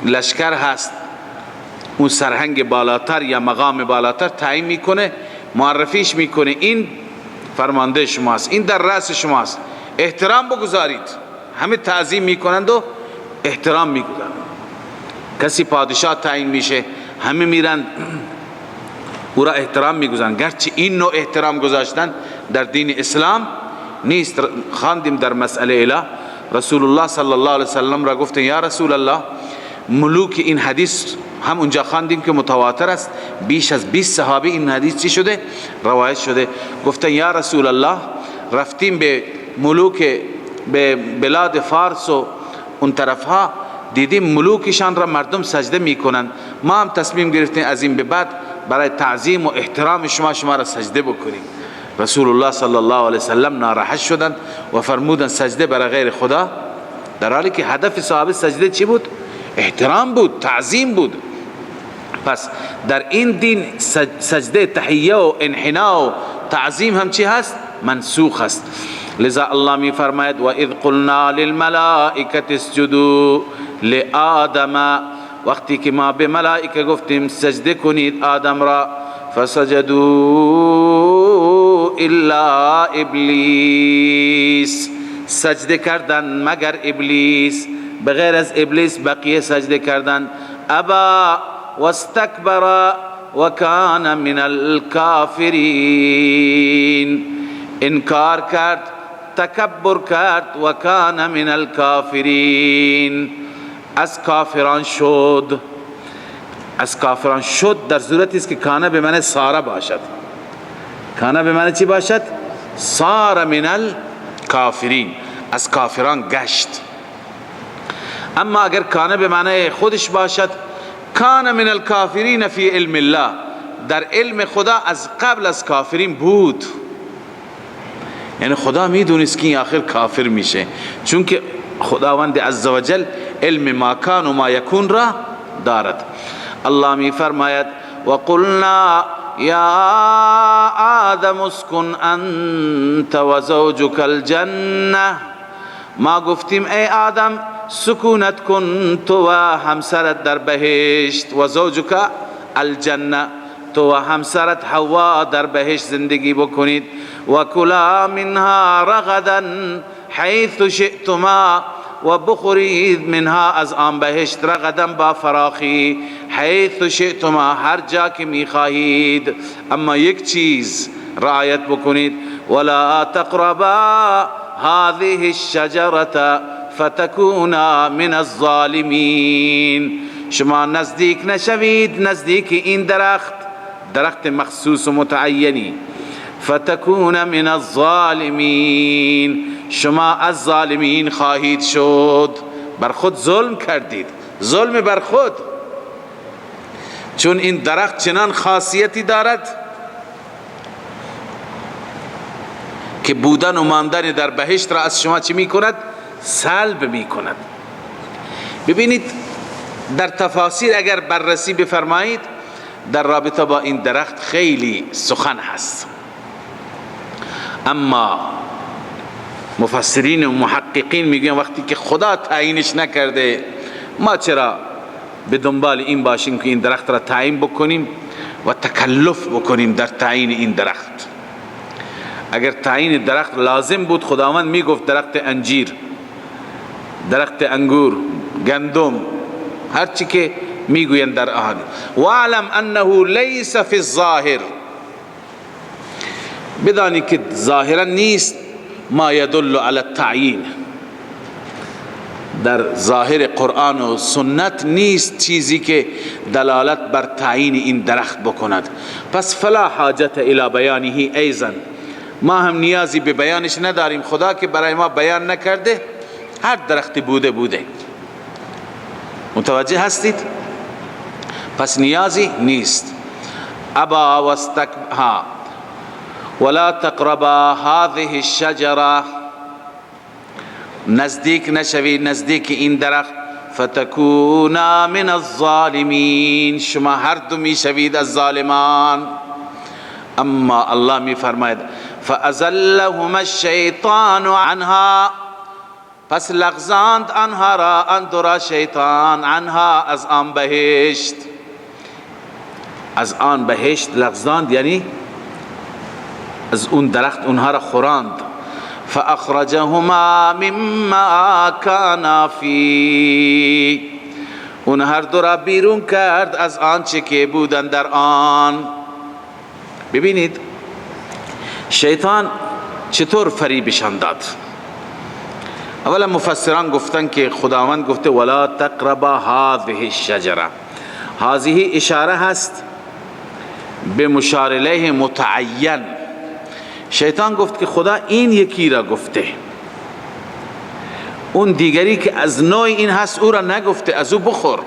لشکر هست، اون سرهنگ بالاتر یا مقام بالاتر تعیین میکنه، معرفیش میکنه این فرمانده شماست، این در رأس شماست، احترام بگذارید. همه تعظیم میکنند و احترام میگذارند. کسی پادشاه تعیین میشه، همه میرند او را احترام میگذارند، گرچه این نوع احترام گذاشتن در دین اسلام نیست. خواندیم در مسئله اله، رسول الله صلی الله علیه وسلم را گفتن یا رسول الله، ملوک این حدیث هم اونجا خواندیم که متواتر است، بیش از 20 صحابی این حدیث چی شده؟ روایت شده. گفتن یا رسول الله، رفتیم به ملوک، به بلاد فارس و اون طرف ها، دیدیم ملوکشان را مردم سجده میکنن، ما هم تصمیم گرفتیم از این به بعد برای تعظیم و احترام شما را سجده بکنیم. رسول الله صلی الله علیه وسلم ناراحت شدند و فرمودند سجده برای غیر خدا، در حالی که هدف صحابه سجده چی بود؟ احترام بود، تعظیم بود. پس در این دین سجده تحیه و انحنا و تعظیم هم چی هست؟ منسوخ است. لذا الله می فرماید و اذ قلنا للملائکه اسجدوا لآدم، وقتی که ما به ملائکه گفتیم سجده کنید آدم را، فسجدوا الا ابلیس، سجده کردن مگر ابلیس، بغیر از ابلیس بقیه سجده کردن. ابا واستكبر وكان من الكافرین، انکار کرد، تکبر کرد، و کان من الکافرین، از کافران شد. از کافران شد در صورتی است که کانه به معنی صار باشد. کانه به معنی چی باشد؟ صار من الکافرین، از کافران گشت. اما اگر کانه به معنی خودش باشد، کان من الکافرین فی علم الله، در علم خدا از قبل از کافرین بود. یعنی خدا میدونست که این آخر کافر میشه، چون که خداوند عزوجل علم ما کان و ما یکون را دارد. الله می فرماید و قلنا یا آدم اسکن انت و زوجک الجنه، ما گفتیم ای آدم سکونت کن تو و همسرت در بهشت، و زوجک الجنه، تو و همسرت حوا در بهشت زندگی بکنید. و کلا منها رغدا حیث شئتما، و بخورید منها از آن بهشت رغدا با فراخی، حیث شئتما هر جا که میخواهید، اما یک چیز رعایت بکنید، ولا تقربا هذه الشجرة فتكونا من الظالمین، شما نزدیک نشوید نزدیک این درخت مخصوص و متعینی، فتكون من الظالمین، شما از ظالمین خواهید شد. بر خود ظلم کردید، ظلم بر خود، چون این درخت چنان خاصیتی دارد که بودن و ماندن در بهشت را از شما چی می کند؟ سلب می کند. ببینید در تفاسیر اگر بررسی بفرمایید در رابطه با این درخت خیلی سخن هست، اما مفسرین و محققین میگن وقتی که خدا تعیینش نکرده ما چرا به دنبال این باشیم که این درخت را تعیین بکنیم و تکلف بکنیم در تعیین این درخت؟ اگر تعیین درخت لازم بود خداوند میگفت درخت انجیر، درخت انگور، گندم، هرچی که میگویند در احادیث. واعلم انه لیس فی الظاهر، بدانی که ظاهرا نیست ما یدل علی التعیین، در ظاهر قرآن و سنت نیست چیزی که دلالت بر تعیین این درخت بکند. پس فلا حاجت الی بیانه ایضا، ما هم نیازی به بیانش نداریم. خدا که برای ما بیان نکرده هر درختی بوده. متوجه هستید؟ پس نیازی نیست. ابا واستکبر ولا تقربا هذه الشجره، نزدیک نشوید نزدیک این درخت، فتکونا من الظالمین، شما هر دو می شوید از ظالمان. اما الله می فرماید فازلهما الشیطان عنها، پس لغزاند آنها را، اندرا شیطان، عنها از آن بهشت، از آن بهشت لغزاند یعنی از اون درخت اونها را خوراند. فاخرجهما مما کانا فی، اون هر دو را بیرون کرد از آنچه که بودن در آن. ببینید شیطان چطور فریبشان داد. اولا مفسران گفتن که خداوند گفته ولا تقربا هذه الشجره، هذه اشاره هست به مشار الیه متعین. شیطان گفت که خدا این یکی را گفته، اون دیگری که از نوع این هست او را نگفته، از او بخور،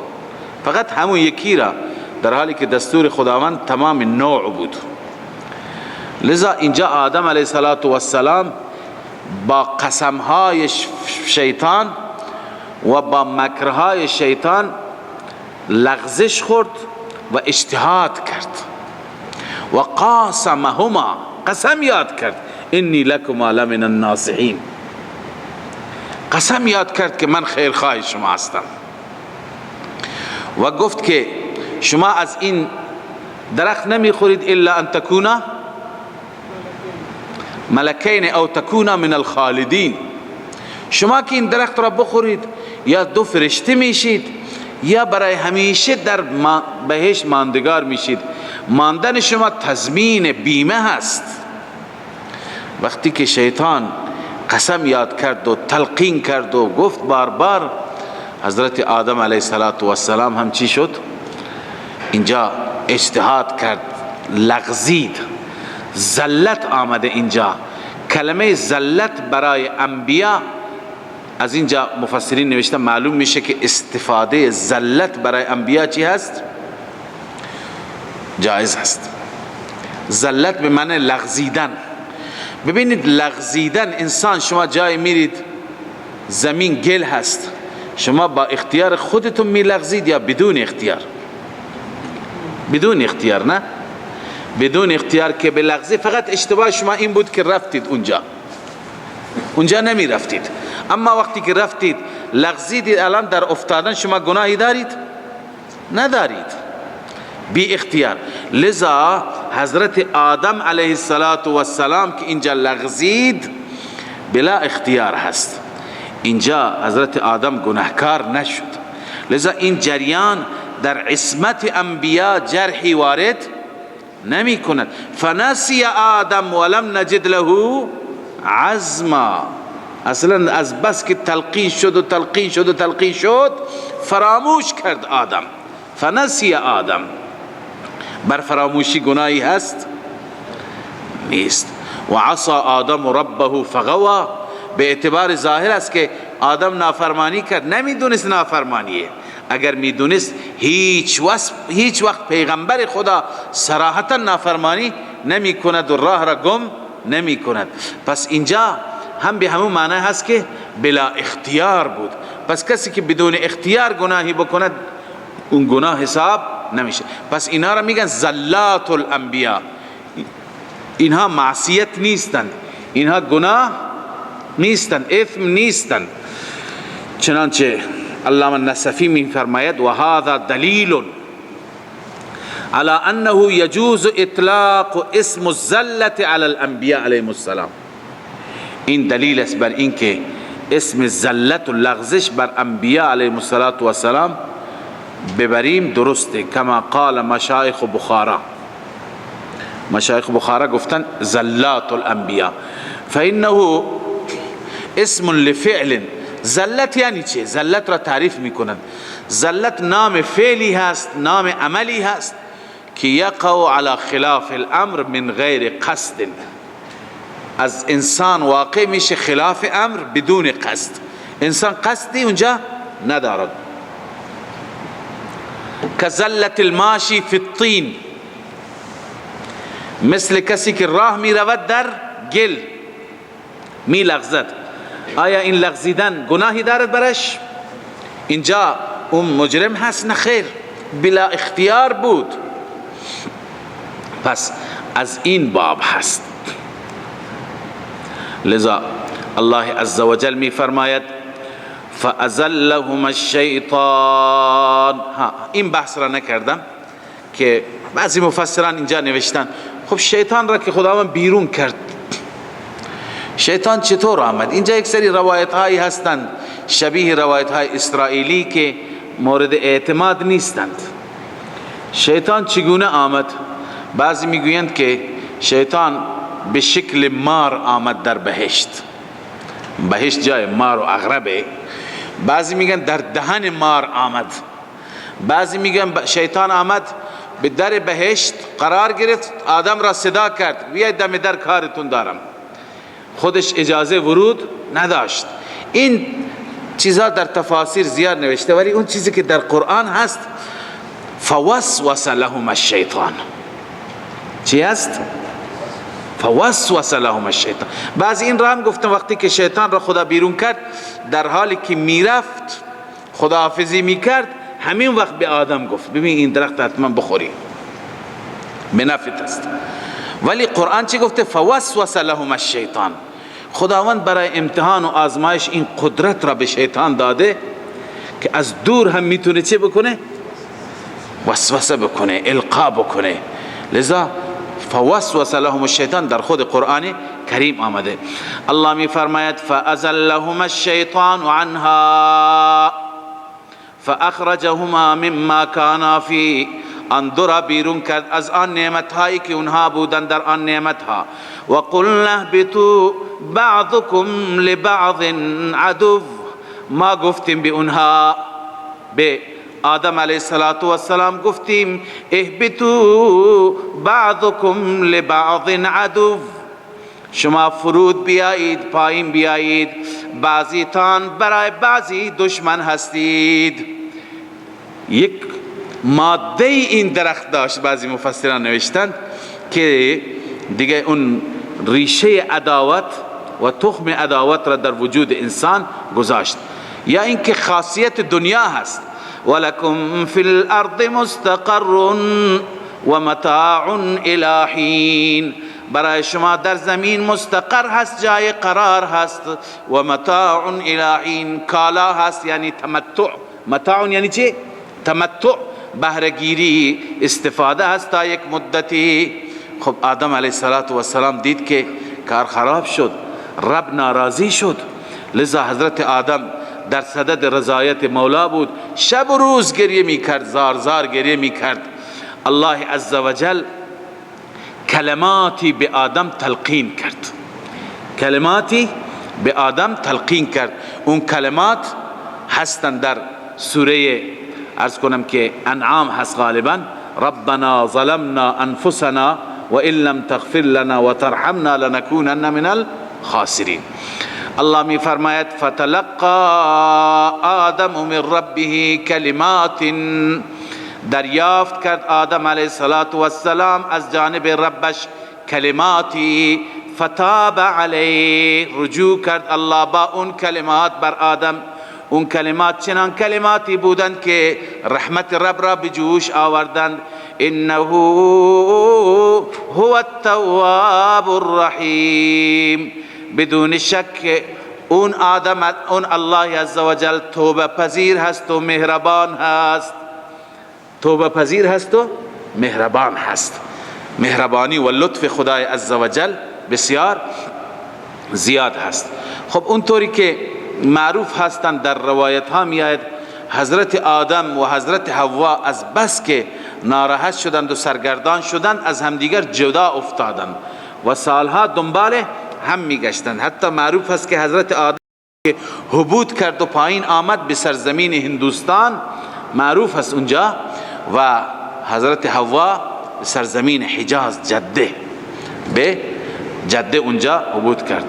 فقط همون یکی را، در حالی که دستور خداوند تمام نوع بود. لذا اینجا آدم علیه السلام با قسمهای شیطان و با مکرهای شیطان لغزش خورد و اجتهاد کرد و قاسمهما، قسم یاد کرد انی لکما لمن الناصحین، قسم یاد کرد که من خیرخواه شما هستم و گفت که شما از این درخت نمیخورید الا ان تکونا ملکین او تکونا من الخالدین، شما که این درخت را بخورید یا دو فرشته میشید یا برای همیشه در بهشت ماندگار میشید. ماندن شما تضمین بیمه هست. وقتی که شیطان قسم یاد کرد و تلقین کرد و گفت بار بار، حضرت آدم علیه السلام هم چی شد؟ اینجا اجتهاد کرد، لغزید، زلت آمده. اینجا کلمه زلت برای انبیا از اینجا مفسرین نوشتن معلوم میشه که استفاده زلت برای انبیا چی هست؟ جایز هست. زلت به معنی لغزیدن. ببینید لغزیدن، انسان شما جای میرید زمین گل هست، شما با اختیار خودتون میلغزید یا بدون اختیار؟ بدون اختیار، نه؟ بدون اختیار که بلغزی، فقط اشتباه شما این بود که رفتید اونجا نمی رفتید. اما وقتی که رفتید لغزیدید، الان در افتادن شما گناهی دارید؟ ندارید، بی اختیار. لذا حضرت آدم علیه السلام که اینجا لغزید بلا اختیار هست، اینجا حضرت آدم گناهکار نشد. لذا این جریان در عصمت انبیا جرحی وارد نمی کند. فنسی آدم ولم نجد له عزما، اصلا از بس که تلقین شد فراموش کرد آدم. فنسی آدم، بر فراموشی گناهی هست؟ نیست. و عصى آدم ربه فغوا، به اعتبار ظاهر است که آدم نافرمانی کرد، نمیدونست نافرمانیه. اگر میدونست هیچ وقت پیغمبر خدا صراحتا نافرمانی نمی کند و راه را گم نمی کند. پس اینجا هم به همون معنی هست که بلا اختیار بود. پس کسی که بدون اختیار گناهی بکند اون گناه حساب نمیشه. پس اینا را میگن زلات الانبیا. اینها معصیت نیستند، اینها گناه نیستند، اثم نیستند. چنانچه علامه النصفی می فرماید و هذا دلیل على انه يجوز اطلاق اسم الزلة على الانبیاء علیهم السلام. این دلیل است بر این که اسم زلت و لغزش بر انبیاء علیهم السلام ببریم، درسته. کما قال مشایخ بخارا، مشایخ بخارا گفتن زلات الانبیاء فانه اسم لفعل. زلت یعنی چه؟ زلت را تعریف میکنند. زلت نام فعلی هست، نام عملی هست که یقع علی خلاف الامر من غیر قصد. از انسان واقع میشه خلاف امر بدون قصد. انسان قصدی اونجا ندارد. کزلت الماشی فی الطین، مثل کسی که راه می رود در گل می لغزد. آیا این لغزیدن گناهی دارد برش؟ اینجا اون مجرم هست؟ نه خیر، بلا اختیار بود. پس از این باب هست. لذا الله عز وجل می فرماید فازلهما الشیطان. این بحث را نکردم که بعضی مفسران اینجا نوشتن خب شیطان را که خداوند بیرون کرد، شیطان چطور آمد؟ اینجا یک سری روایت هایی هستند شبیه روایت های اسرائیلی که مورد اعتماد نیستند. شیطان چگونه آمد؟ بعضی میگویند که شیطان به شکل مار آمد در بهشت. بهشت جای مار و عقربه. بعضی میگن در دهن مار آمد. بعضی میگن شیطان آمد به در بهشت قرار گرفت، آدم را صدا کرد بیاید دم در کارتون دارم. خودش اجازه ورود نداشت. این چیزها در تفاسیر زیاد نوشته، ولی اون چیزی که در قرآن هست فوسوس لهم الشیطان. چی هست؟ فوسوس لهم الشیطان. بعضی این را هم گفتن وقتی که شیطان را خدا بیرون کرد، در حالی که میرفت خداحافظی میکرد، همین وقت به آدم گفت ببین این درخت حتما بخوری، بنفعت است. ولی قرآن چی گفته؟ فوسوس لهم الشیطان. خداوند برای امتحان و آزمایش این قدرت را به شیطان داده که از دور هم میتونه چه بکنه؟ وسوسه بکنه، القا بکنه. لذا فوسوس لهم الشیطان در خود قرآن کریم آمده. الله می فرماید فازلهم الشیطان عنها فاخرجهما مما كانا فيه. اندر بیرون کرد از آن نعمت هایی که اونها بودن در آن نعمت ها. و قلنا اهبطوا بعضكم لبعض عدو. ما گفتیم به اونها، به آدم علیه السلام گفتیم اهبطوا بعضكم لبعض عدو. شما فرود بیایید، پایین بیایید، بعضی تان برای بعضی دشمن هستید. یک ماده این درخت داشت، بعضی مفسران نوشتند که دیگه اون ریشه عداوت و تخم عداوت را در وجود انسان گذاشت. یا اینکه خاصیت دنیا هست، ولکم فی الارض مستقر و متاع الی حین، برای شما در زمین مستقر هست، جای قرار هست، و متاع الی حین، کالا هست یعنی تمتع. متاع یعنی چی؟ تمتع، بهره‌گیری، استفاده هست تا یک مدتی. خب آدم علیه السلام دید که کار خراب شد، رب ناراضی شد، لذا حضرت آدم در صدد رضایت مولا بود، شب و روز گریه می کرد، زار زار گریه می کرد. الله عزوجل کلماتی به آدم تلقین کرد، کلماتی به آدم تلقین کرد. اون کلمات هستند در سوره عرض کنم که انعام هست غالبا، ربنا ظلمنا انفسنا و ان لم تغفر لنا و ترحمنا لنکونن من الخاسرین. الله می فرماید فتلقى آدم من ربه کلمات، دریافت کرد آدم علیه السلام از جانب ربش کلماتی، فتاب علیه، رجوع کرد الله با اون کلمات بر آدم. اون کلمات چنان کلماتی بودند که رحمت رب را به جوش آوردند. انه هو التواب الرحیم، بدون شک اون آدم، اون الله عزوجل توبه پذیر هست و مهربان هست، توبه پذیر هست و مهربان هست. مهربانی و لطف خدای عزوجل بسیار زیاد هست. خب اونطوری که معروف هستند در روایت ها میاد، حضرت آدم و حضرت حوا از بس که ناراحت شدند و سرگردان شدند از همدیگر جدا افتادند و سالها دنبال هم میگشتند. حتی معروف است که حضرت آدم که هبوط کرد و پایین آمد به سرزمین هندوستان، معروف است اونجا، و حضرت حوا به سرزمین حجاز، جده، به جده اونجا هبوط کرد.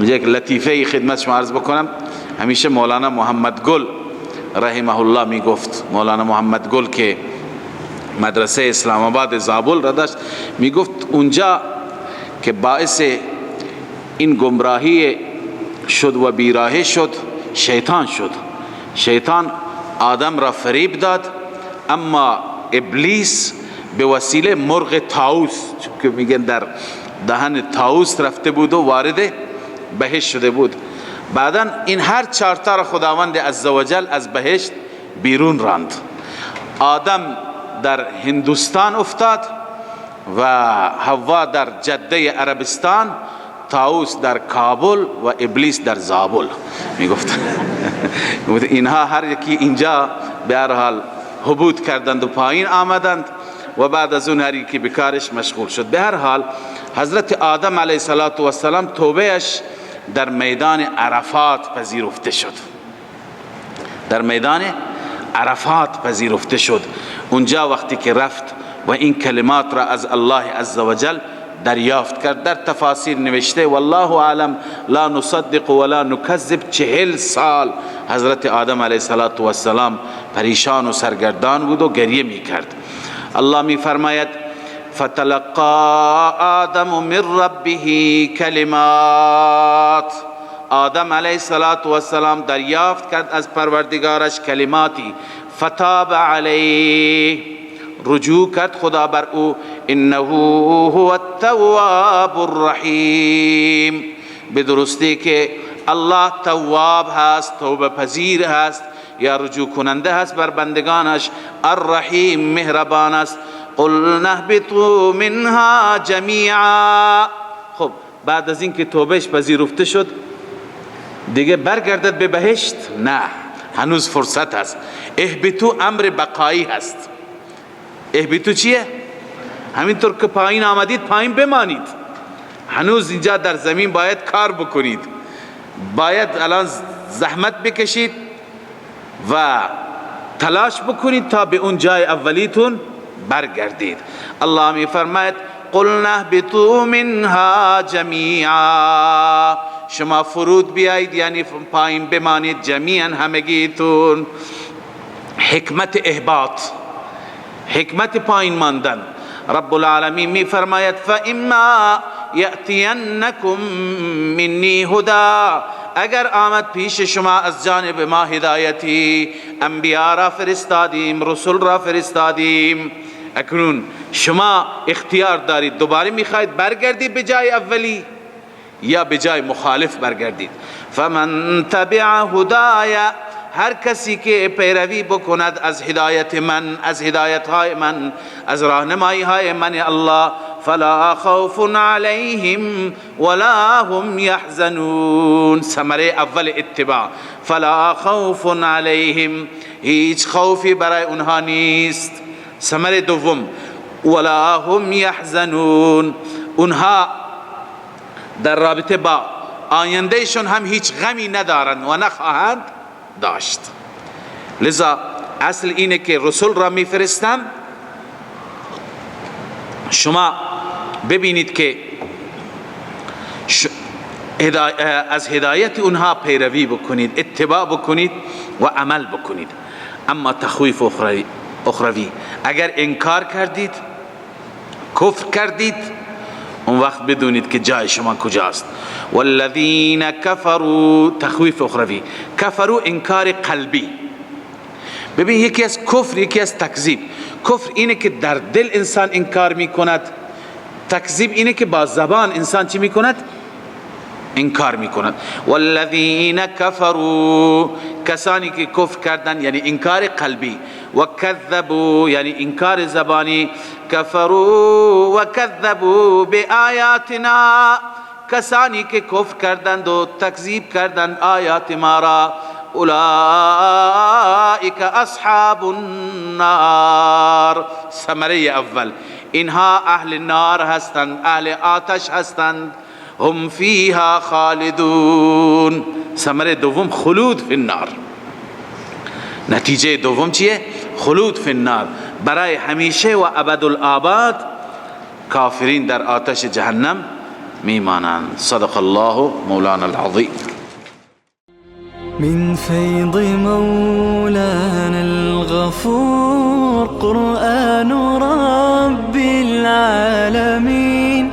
یک لطیفه خدمت شما عرض بکنم، همیشه مولانا محمد گل رحمه الله می گفت، مولانا محمد گل که مدرسه اسلام آباد زابل را داشت، می گفت اونجا که باعث این گمراهی شد و بیراهی شد شیطان شد. شیطان آدم را فریب داد، اما ابلیس به وسیله مرغ طاووس، چون میگن در دهن طاووس رفته بود و وارد بهشت شده بود. بعدا این هر چهارتا را خداوند عزوجل از بهشت بیرون راند. آدم در هندوستان افتاد و حوا در جده عربستان، طاووس در کابل و ابلیس در زابل. میگفت اینها هر یکی اینجا به هر حال هبوط کردند و پایین آمدند و بعد از اون هر یکی به کارش مشغول شد. به هر حال حضرت آدم علیه السلام توبهش در میدان عرفات پذیرفته شد، در میدان عرفات پذیرفته شد. اونجا وقتی که رفت و این کلمات را از الله عزوجل دریافت کرد، در تفاسیر نوشته والله اعلم لا نصدق ولا نکذب، 40 سال حضرت آدم علیه السلام پریشان و سرگردان بود و گریه می کرد. الله می فرماید فتلقى آدم من ربه کلمات، آدم علیه السلام دریافت کرد از پروردگارش کلماتی، فتاب علیه، رجوع کرد خدا بر او، انه هو التواب الرحیم، به درستی که الله تواب هست، توبه پذیر هست یا رجوع کننده هست بر بندگانش، الرحیم مهربان است. قلنا اهبطوا منها جمیعا. خب بعد از اینکه توبهش پذیرفته شد دیگه برگردد به بهشت؟ نه، هنوز فرصت هست. اهبطوا امر بقایی هست. اهبطوا چیه؟ همینطور که پایین آمدید پایین بمانید، هنوز اینجا در زمین باید کار بکنید، باید الان زحمت بکشید و تلاش بکنید تا به اون جای اولیتون برگردید. الله می فرماید قلنا اهبطوا منها جمیعا، شما فرود بیایید یعنی پایین بمانید جمیعا همگیتون. حکمت احباط، حکمت پایین ماندن. رب العالمین می فرماید فاما یأتینکم منی هدا، اگر آمد پیش شما از جانب ما هدایتی، انبیا را فرستادیم، رسول را فرستادیم، اکنون شما اختیار دارید دوباره میخواید برگردید به جای اولی یا به جای مخالف برگردید. فمن تبع هدای، هر کسی که پیروی بکند از هدایت من، از هدایت های من، از راهنمایی های من الله، فلا خوف علیهم ولا هم یحزنون. ثمره اول اتباع، فلا خوف علیهم، هیچ خوفی برای اونها نیست. ثمره دوم، ولا هم یحزنون، اونها در رابطه با آیندهشون هم هیچ غمی ندارند و نخواهند داشت. لذا اصل اینه که رسول را میفرستم، شما ببینید که از هدایت اونها پیروی بکنید، اتباع بکنید و عمل بکنید. اما تخویف اخروی، اگر انکار کردید، کفر کردید، اون وقت بدونید که جای شما کجاست. والذین کفروا، تخویف اخروی، کفروا انکار قلبی. ببین یکی از کفر، یکی از تکذیب. کفر اینه که در دل انسان انکار میکند، تکذیب اینه که با زبان انسان چی میکند؟ انکار میکند. والذین کفروا، کسانی که کفر کردن یعنی انکار قلبی، و کذبوا یعنی انکار زبانی، کفروا و کذبوا بآیاتنا، کسانی که کفر کردند و تکذیب کردند آیات ما را، اولئک اصحاب النار. ثمره اول، اینها اهل نار هستند، اهل آتش هستند، هم فیها خالدون. ثمره دوم، خلود فی النار. نتیجه دوم چیه؟ خلود فی النار، برای همیشه و ابدالآباد کافرین در آتش جهنم میمانند. صدق الله مولانا العظیم. من فيض مولانا الغفور قرآن رب العالمين،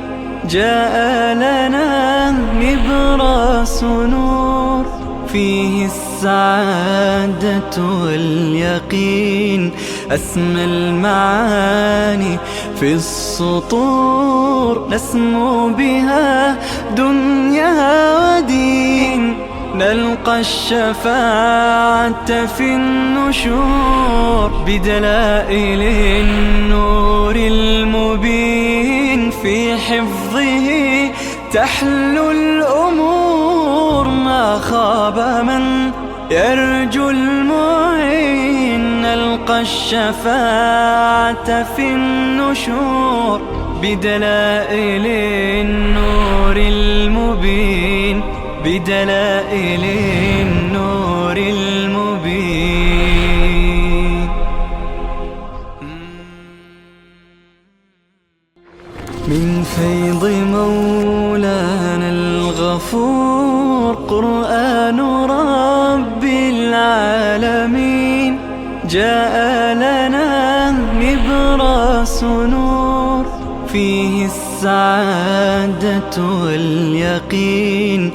جاء لنا نبراس نور فيه السعادة واليقين، أسمى المعاني في السطور، نسمو بها دنيا ودين، نلقى الشفاعة في النشور بدلائل النور المبين، في حفظه تحلو الأمور، ما خاب من يرجو المعين، نلقى الشفاعة في النشور بدلائل النور المبين، بدلائل النور المبين. من فيض مولانا الغفور قرآن رب العالمين، جاء لنا نبراس نور فيه السعادة واليقين.